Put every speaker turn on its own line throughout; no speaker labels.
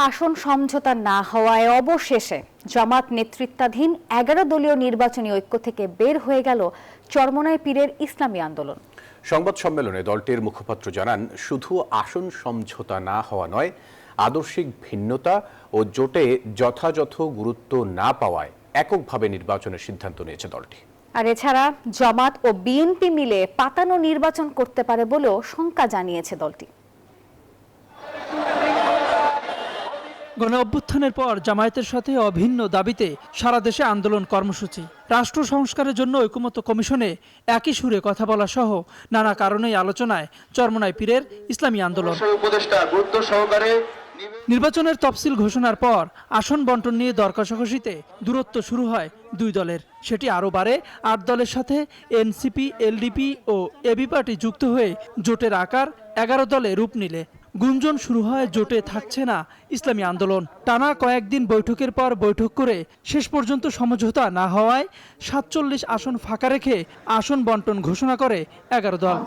আসন সমঝোতা না হওয়ায় অবশেষে জামাত নেতৃত্বাধীন 11 দলীয় নির্বাচনী ঐক্য থেকে বের হয়ে গেল চরমোনাই পীরের ইসলামী আন্দোলন।
সংবাদ সম্মেলনে দলটির মুখপাত্র জানান, শুধু আসন সমঝোতা না হওয়া নয়, আদর্শিক ভিন্নতা ও জোটে যথাযথ গুরুত্ব না পাওয়ায় এককভাবে নির্বাচনের সিদ্ধান্ত নিয়েছে দলটি।
আর এছাড়া জামাত ও বিএনপি মিলে পাতানো নির্বাচন করতে পারে বলেও শঙ্কা জানিয়েছে দলটি।
গণ অভ্যুত্থানের পর জামায়াতের সাথে অভিন্ন দাবিতে সারা দেশে আন্দোলন কর্মসূচি, রাষ্ট্র সংস্কারের জন্য ঐকমত্য কমিশনে একই সুরে কথা বলা সহ নানা কারণেই আলোচনায় চরমোনাই পীরের ইসলামী আন্দোলন। নির্বাচনের তফসিল ঘোষণার পর আসন বন্টন নিয়ে দর কষাকষিতে দূরত্ব শুরু হয় দুই দলের। সেটি আরও বাড়ে 8 দলের সাথে এনসিপি, এলডিপি ও এবি পার্টি যুক্ত হয়ে জোটের আকার 11 দলে রূপ নিলে গুঞ্জন শুরু হয় জোটে থাকছে না ইসলামী আন্দোলন। টানা কয়েকদিন বৈঠকের পর বৈঠক করে শেষ পর্যন্ত সমঝোতা না হওয়ায় 47 আসন ফাঁকা রেখে আসন বন্টন ঘোষণা করে 11 দল।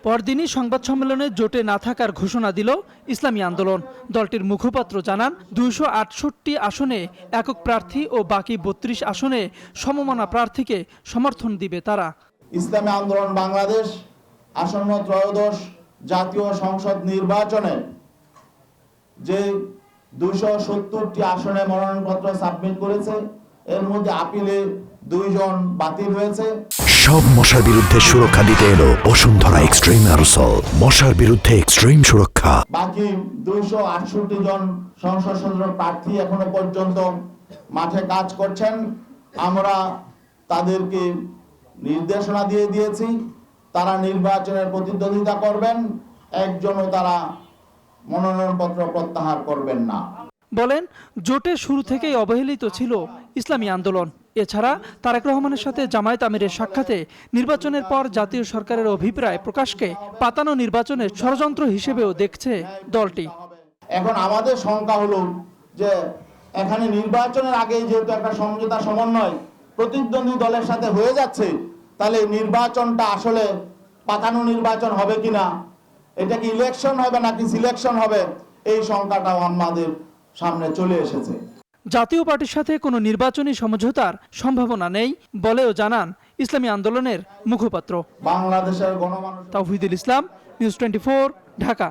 পরদিনই সংবাদ সম্মেলনে জোটে না থাকার ঘোষণা দিল ইসলামী আন্দোলন। দলটির মুখপাত্র জানান, 268 আসনে একক প্রার্থী ও বাকি 32 আসনে সমমনা প্রার্থীকে সমর্থন দিবে তারা।
ইসলামী আন্দোলন বাংলাদেশ আসন্ন ত্রয়োদশ জাতীয় সংসদ নির্বাচনে যে 270টি আসনে মনোনয়নপত্র সাবমিট করেছে, এর মধ্যে আপিলে 2 জন বাতিল হয়েছে।
সব মশার বিরুদ্ধে সুরক্ষা দিতে এলো বসুন্ধরা এক্সট্রিম অ্যারোসল, মশার বিরুদ্ধে এক্সট্রিম সুরক্ষা।
বাকি 268 জন সংসদ সদস্য প্রার্থী এখনো পর্যন্ত মাঠে কাজ করছেন। আমরা তাদেরকে নির্দেশনা দিয়ে দিয়েছি, তারা নির্বাচনের প্রতিদ্বন্দ্বিতা করবেন, একজনও তারা মনোনয়নপত্র প্রত্যাহার করবেন না।
বলেন, জোটের শুরু থেকেই অবহেলিত ছিল ইসলামী আন্দোলন। এছাড়া তারেক রহমানের সাথে জামায়াত আমিরের সাক্ষাতে নির্বাচনের পর জাতীয় সরকারের অভিপ্রায় প্রকাশকে পাতানো নির্বাচনের ষড়যন্ত্র হিসেবেও দেখছে দলটি।
এখন আমাদের শঙ্কা হলো যে এখানে নির্বাচনের আগে যেহেতু একটা সমঝোতা সমন্বয় প্রতিদ্বন্দ্বী দলের সাথে হয়ে যাচ্ছে, তাহলে নির্বাচনটা আসলে পাতানো নির্বাচন হবে কিনা, এটা কি ইলেকশন হবে নাকি সিলেকশন হবে, এই শঙ্কাটাও আমাদের সামনে চলে এসেছে।
জাতীয় পার্টির সাথে কোনো নির্বাচনী সমঝোতার সম্ভাবনা নেই বলেও জানান ইসলামী আন্দোলনের মুখপাত্র।
বাংলাদেশের গণমানুষ
তাওহিদুল ইসলাম, নিউজ 24, ঢাকা।